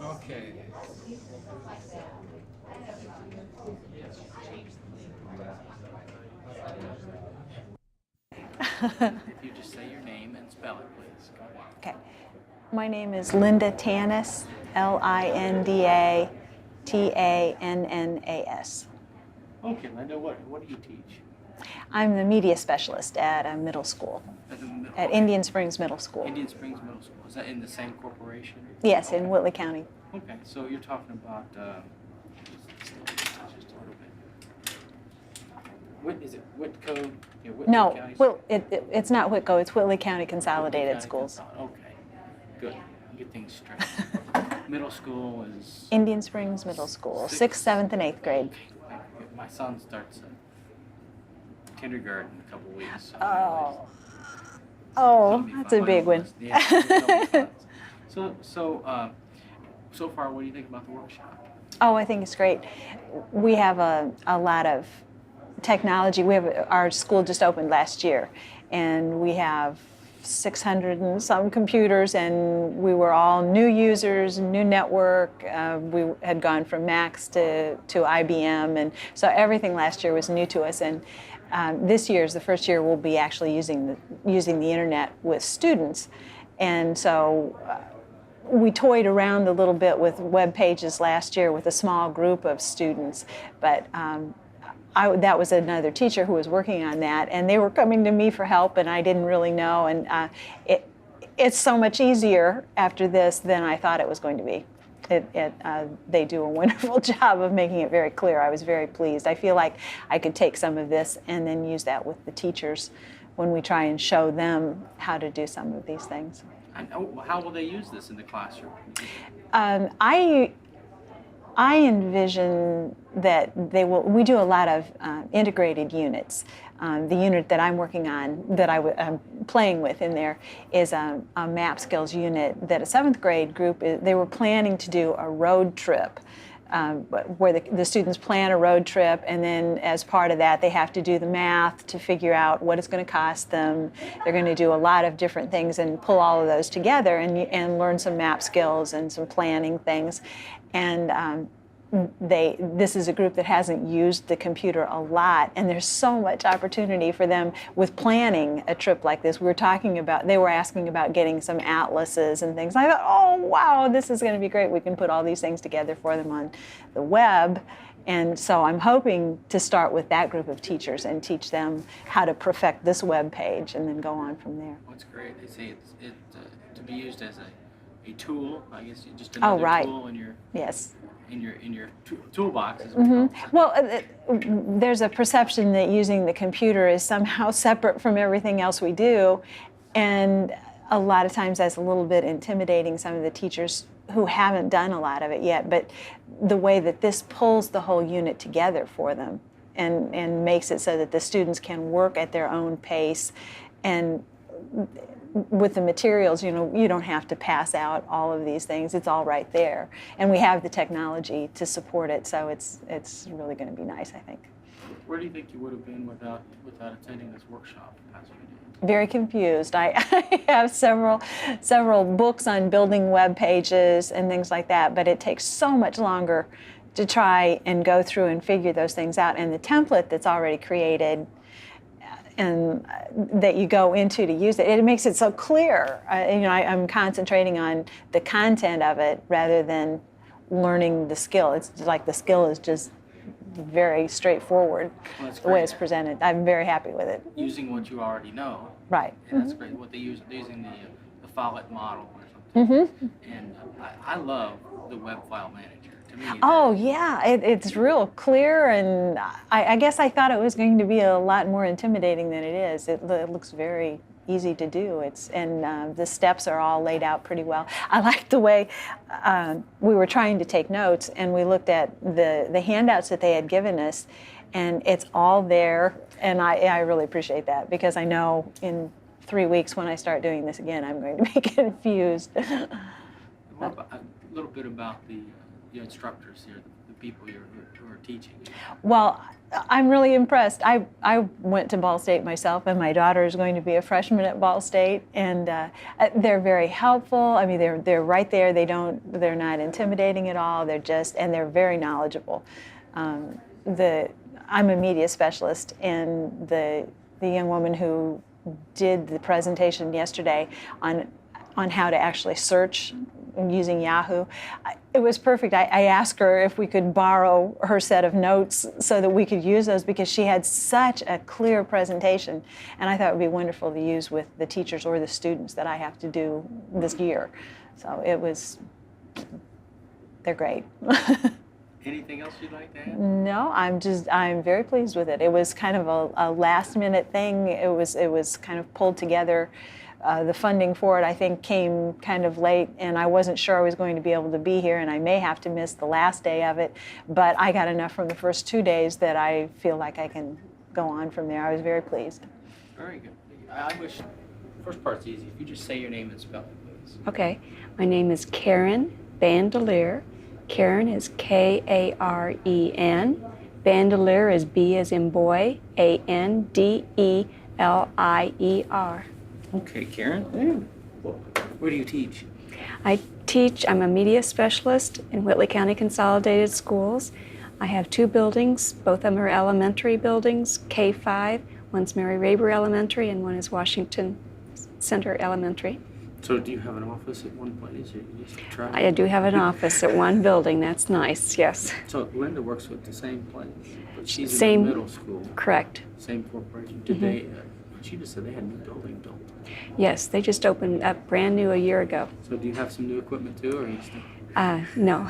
Okay. If you just say your name and spell it, please. Go ahead. Okay. My name is Linda Tannis, LindaTannas. Okay, Linda, what do you teach? I'm the media specialist at a middle school, at Indian Springs Middle School. Indian Springs Middle School. Is that in the same corporation? Yes, in Whitley County. Okay, so you're talking about just a little bit. What is it? Whitco? Yeah, Whitley No, County? well, it's not Whitco, it's Whitley County Consolidated Schools. Okay, good. Get things straight. Middle school is. Indian Springs Middle School, 6th, 7th, and 8th grade. My son starts kindergarten in a couple weeks. Oh, that's a big one. Yeah, so far, what do you think about the workshop? Oh, I think it's great. We have a lot of technology. Our school just opened last year, and we have 600 and some computers, and we were all new users, new network. We had gone from Macs to IBM, and so everything last year was new to us. And this year is the first year we'll be actually using the internet with students, and so we toyed around a little bit with web pages last year with a small group of students, but that was another teacher who was working on that, and they were coming to me for help, and I didn't really know, and it's so much easier after this than I thought it was going to be. They do a wonderful job of making it very clear. I was very pleased. I feel like I could take some of this and then use that with the teachers when we try and show them how to do some of these things. And how will they use this in the classroom? I envision that we do a lot of integrated units. The unit that I'm working on, that I'm playing with in there, is a map skills unit that a 7th grade group, they were planning to do a road trip, where the students plan a road trip, and then as part of that they have to do the math to figure out what it's going to cost them. They're going to do a lot of different things and pull all of those together and learn some map skills and some planning things. And this is a group that hasn't used the computer a lot, and there's so much opportunity for them with planning a trip like this. They were asking about getting some atlases and things. I thought, oh wow, this is going to be great. We can put all these things together for them on the web. And so I'm hoping to start with that group of teachers and teach them how to perfect this web page and then go on from there. What's great, they say it to be used as a tool, I guess, just another tool in your toolbox. Mm-hmm. Well, there's a perception that using the computer is somehow separate from everything else we do, and a lot of times that's a little bit intimidating some of the teachers who haven't done a lot of it yet. But the way that this pulls the whole unit together for them and makes it so that the students can work at their own pace, and with the materials, you know, you don't have to pass out all of these things. It's all right there. And we have the technology to support it, so it's really going to be nice, I think. Where do you think you would have been without attending this workshop the past few days? Very confused. I have several books on building web pages and things like that, but it takes so much longer to try and go through and figure those things out. And the template that's already created and that you go into to use it, it makes it so clear. You know, I'm concentrating on the content of it rather than learning the skill. It's like the skill is just very straightforward, the way it's presented. I'm very happy with it. Using what you already know. Right. And that's great. What they use, they're using the Follett model or something. And I love the web file manager. To me, oh yeah, it's real clear, and I guess I thought it was going to be a lot more intimidating than it is. It looks very easy to do. The steps are all laid out pretty well. I like the way we were trying to take notes, and we looked at the handouts that they had given us, and it's all there. And I really appreciate that, because I know in 3 weeks when I start doing this again, I'm going to be confused. A little bit about the instructors here, the people who are teaching. Well, I'm really impressed. I went to Ball State myself, and my daughter is going to be a freshman at Ball State, and they're very helpful. I mean, they're right there. They're not intimidating at all. And they're very knowledgeable. I'm a media specialist, and the young woman who did the presentation yesterday on how to actually search using Yahoo, it was perfect. I asked her if we could borrow her set of notes so that we could use those, because she had such a clear presentation, and I thought it would be wonderful to use with the teachers or the students that I have to do this year. So they're great. Anything else you'd like to add? No, I'm very pleased with it. It was kind of a last minute thing. It was kind of pulled together. The funding for it, I think, came kind of late, and I wasn't sure I was going to be able to be here, and I may have to miss the last day of it, but I got enough from the first 2 days that I feel like I can go on from there. I was very pleased. Very good. I wish, the first part's easy. If you just say your name and spell it, please. Okay. My name is Karen Bandelier. Karen is Karen. Bandelier is B as in boy, Andelier. Okay, Karen. Where do you teach? I'm a media specialist in Whitley County Consolidated Schools. I have 2 buildings. Both of them are elementary buildings, K-5. One's Mary Raber Elementary, and one is Washington Center Elementary. So do you have an office at one place, or you just try? I do have an office at one building. That's nice, yes. So Linda works with the same place, but she's Same, in the middle school. Correct. Same corporation. Did they? She just said they had a new building built. Yes, they just opened up brand new a year ago. So do you have some new equipment too, or are you still? No.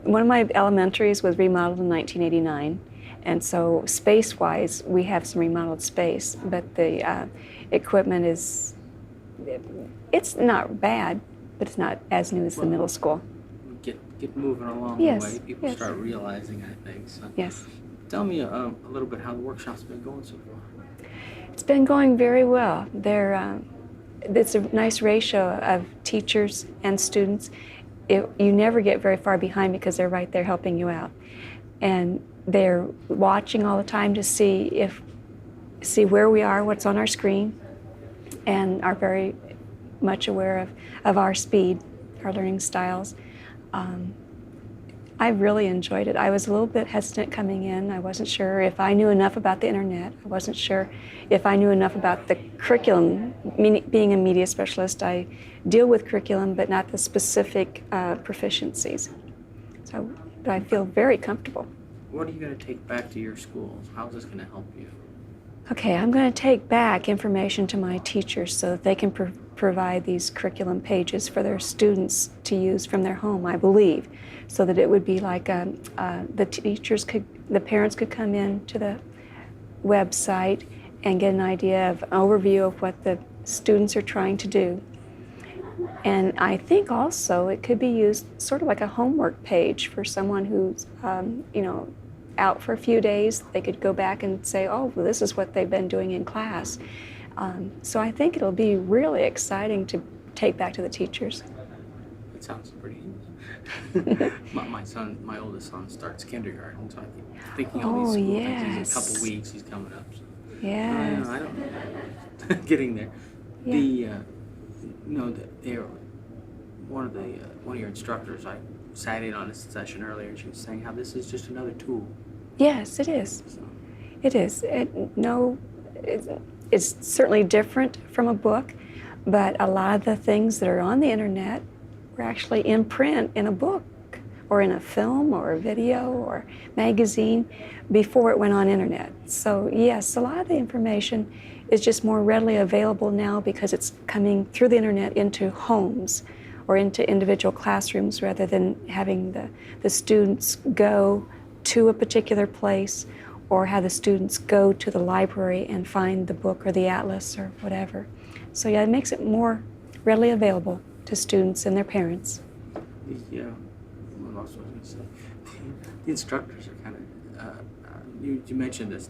One of my elementaries was remodeled in 1989, and so space-wise, we have some remodeled space, but the equipment it's not bad, but it's not as new as the middle school. Get moving along Yes, the way. People yes. start realizing, I think. So. Yes. Tell me a little bit how the workshop's been going so far. It's been going very well. It's a nice ratio of teachers and students. You never get very far behind because they're right there helping you out. And they're watching all the time to see where we are, what's on our screen, and are very much aware of our speed, our learning styles. I really enjoyed it. I was a little bit hesitant coming in. I wasn't sure if I knew enough about the internet. I wasn't sure if I knew enough about the curriculum. Being a media specialist, I deal with curriculum, but not the specific proficiencies. But I feel very comfortable. What are you going to take back to your schools? How's this going to help you? Okay, I'm going to take back information to my teachers so that they can provide these curriculum pages for their students to use from their home, I believe, so that it would be like the parents could come in to the website and get an idea of an overview of what the students are trying to do. And I think also it could be used sort of like a homework page for someone who's, out for a few days. They could go back and say, oh, well, this is what they've been doing in class. So I think it'll be really exciting to take back to the teachers. It sounds pretty my oldest son starts kindergarten, so I keep thinking all these school things. He's in a couple weeks, he's coming up. So. Yes. I don't know. Getting there. Yeah. One of your instructors, I sat in on a session earlier, and she was saying how this is just another tool. Yes, it is. So. It is. It's certainly different from a book, but a lot of the things that are on the internet were actually in print in a book or in a film or a video or magazine before it went on internet. So yes, a lot of the information is just more readily available now because it's coming through the internet into homes or into individual classrooms rather than having the students go to a particular place or have the students go to the library and find the book or the atlas or whatever. So yeah, it makes it more readily available to students and their parents. Yeah, what else was I going to say? The instructors are kind of, you mentioned this,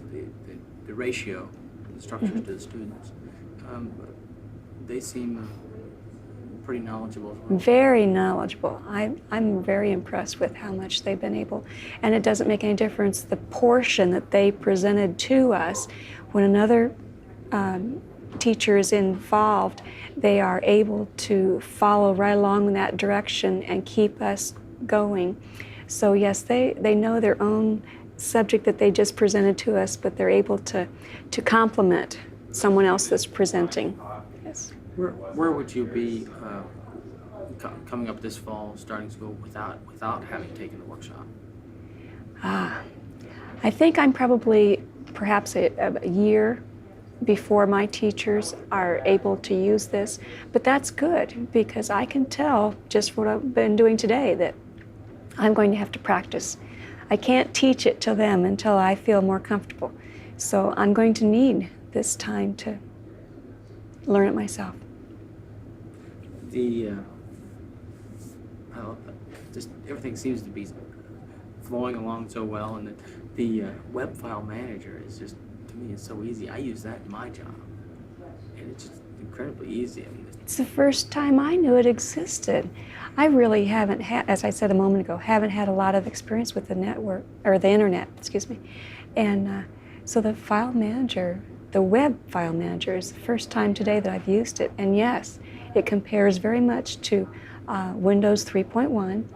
the ratio of instructors to the students. They seem pretty knowledgeable as well. Very knowledgeable. I'm very impressed with how much they've been able, and it doesn't make any difference the portion that they presented to us. When another teacher is involved, they are able to follow right along in that direction and keep us going. So yes, they know their own subject that they just presented to us, but they're able to complement someone else that's presenting. Yes. Where would you be coming up this fall, starting school without having taken the workshop? I think I'm probably perhaps a year before my teachers are able to use this, but that's good because I can tell just what I've been doing today that I'm going to have to practice. I can't teach it to them until I feel more comfortable. So I'm going to need this time to learn it myself. Just everything seems to be flowing along so well, and the web file manager is just, to me, it's so easy. I use that in my job, and it's just incredibly easy. I mean, it's the first time I knew it existed. I really haven't had, as I said a moment ago, haven't had a lot of experience with the network, or the internet, excuse me. And so the file manager, the web file manager, is the first time today that I've used it. And yes, it compares very much to Windows 3.1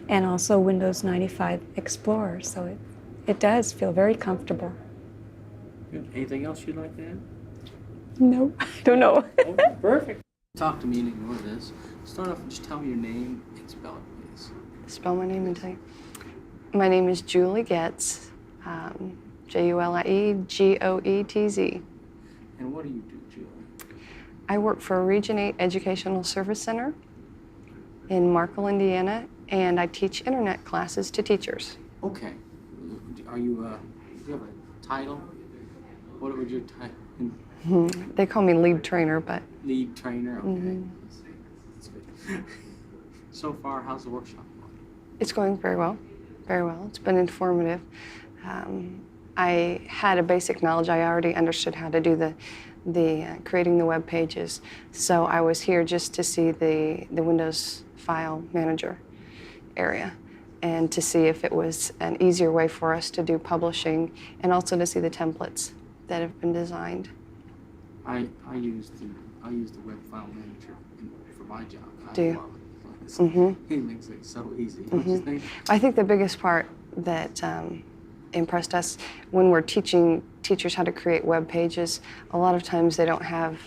and also Windows 95 Explorer. So it does feel very comfortable. Good. Anything else you'd like to add? No, I don't know. Oh, perfect. Talk to me and ignore this. Start off and just tell me your name and spell it, please. Spell my name and tell you. My name is Julie Getz, Juliegetz. And what do you do, Julie? I work for Region 8 Educational Service Center in Markle, Indiana, and I teach internet classes to teachers. Okay. Do you have a title? What would your title? They call me lead trainer, but... Lead trainer, okay. That's good. So far, how's the workshop going? It's going very well, very well. It's been informative. I had a basic knowledge. I already understood how to do the creating the web pages. So I was here just to see the Windows File Manager area and to see if it was an easier way for us to do publishing and also to see the templates that have been designed. I use the web file manager for my job. Do you? It makes it so easy. Don't you think? I think the biggest part that impressed us when we're teaching teachers how to create web pages, a lot of times they don't have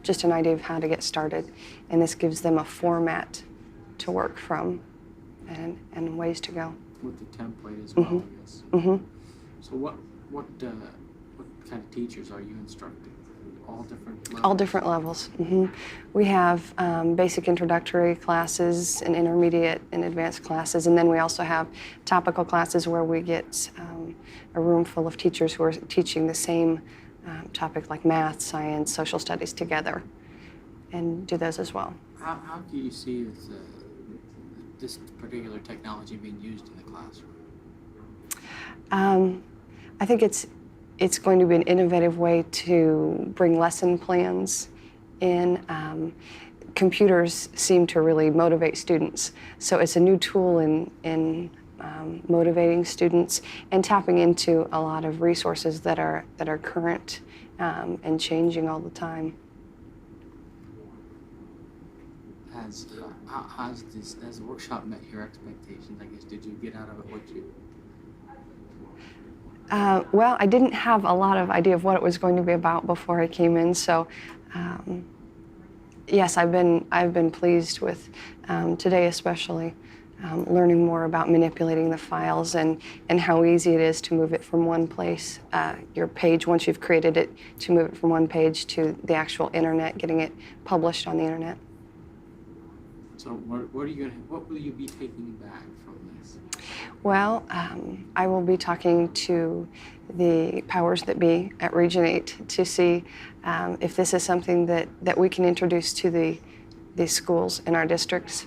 just an idea of how to get started, and this gives them a format to work from and ways to go. With the template as well, I guess. So what kind of teachers are you instructing? All different levels? All different levels. We have basic introductory classes and intermediate and advanced classes, and then we also have topical classes where we get a room full of teachers who are teaching the same topic like math, science, social studies together, and do those as well. How do you see this particular technology being used in the classroom? I think it's it's going to be an innovative way to bring lesson plans in. Computers seem to really motivate students, so it's a new tool in motivating students and tapping into a lot of resources that are current and changing all the time. Has the workshop met your expectations? I guess, did you get out of it what you? Well, I didn't have a lot of idea of what it was going to be about before I came in, so yes, I've been pleased with today especially, learning more about manipulating the files and how easy it is to move it from one place, your page once you've created it, to move it from one page to the actual internet, getting it published on the internet. So what will you be taking back from this? Well, I will be talking to the powers that be at Region 8 to see if this is something that we can introduce to the schools in our districts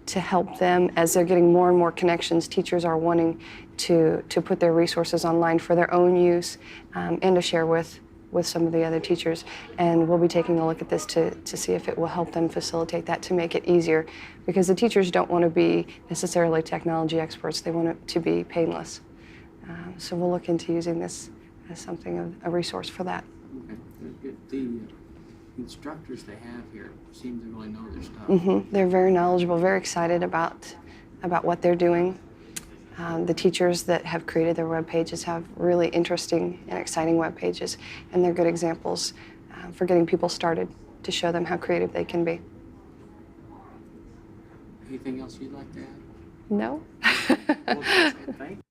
to help them as they're getting more and more connections. Teachers are wanting to put their resources online for their own use and to share with some of the other teachers, and we'll be taking a look at this to see if it will help them facilitate that, to make it easier, because the teachers don't want to be necessarily technology experts, they want it to be painless. So we'll look into using this as something of a resource for that. Okay, good. The instructors they have here seem to really know their stuff. Mm-hmm. They're very knowledgeable, very excited about what they're doing. The teachers that have created their web pages have really interesting and exciting web pages, and they're good examples for getting people started, to show them how creative they can be. Anything else you'd like to add? No. Well, thank you.